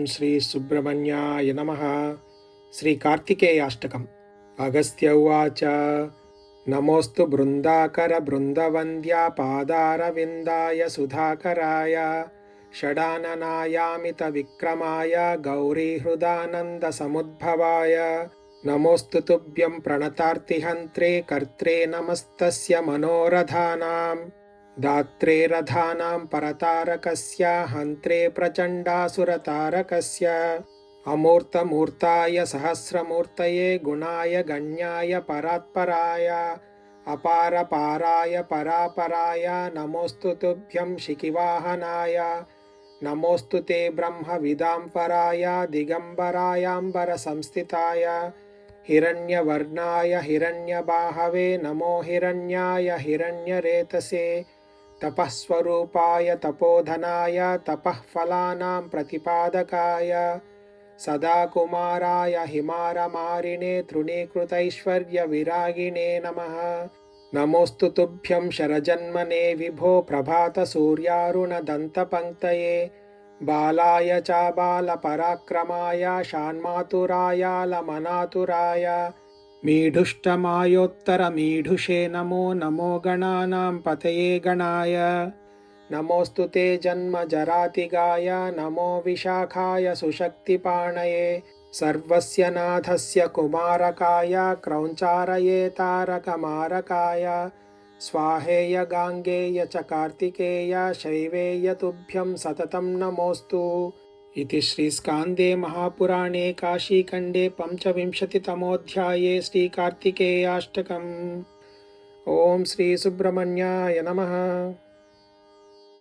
श्री सुब्रह्मण्याय नमः। श्री कार्तिकेयाष्टकम्। अगस्त्य उवाच नमोऽस्तु बृन्दाकर बृन्दवन्द्या पादारविन्दाय सुधाकराय षडाननायामित विक्रमाय गौरीहृदानन्दसमुद्भवाय नमोऽस्तु तुभ्यं प्रणतार्तिहन्त्रे कर्त्रे नमस्तस्य मनोरथानां दात्रे रथानां परतारकस्य हन्त्रे प्रचण्डासुरतारकस्य अमूर्तमूर्ताय सहस्रमूर्तये गुणाय गण्याय परात्पराय अपारपाराय परापराय नमोऽस्तु तुभ्यं शिखिवाहनाय नमोऽस्तु ते ब्रह्मविदाम्बराय दिगम्बरायाम्बरसंस्थिताय हिरण्यवर्णाय हिरण्यबाहवे नमो हिरण्याय हिरण्यरेतसे तपःस्वरूपाय तपोधनाय तपःफलानां प्रतिपादकाय सदा कुमाराय हिमारमारिणे तृणीकृतैश्वर्यविरागिणे नमः। नमोऽस्तु तुभ्यं शरजन्मने विभो प्रभातसूर्यारुणदन्तपङ्क्तये बालाय च बालपराक्रमाय षाण्मातुराय लमनातुराय मीढुष्टमायोत्तरमीढुषे नमो नमो गणानां पतये गणाय नमोऽस्तु ते जन्मजरातिगाय नमो विशाखाय सुशक्तिपाणये सर्वस्य नाथस्य कुमारकाय क्रौञ्चारये तारकमारकाय स्वाहेय गाङ्गेय च कार्तिकेय शैवेय तुभ्यं सततं नमोऽस्तु। इति श्रीस्कान्दे महापुराणे काशीखण्डे पञ्चविंशतितमोऽध्याये श्रीकार्तिकेयाष्टकम्। ॐ श्री सुब्रह्मण्याय नमः।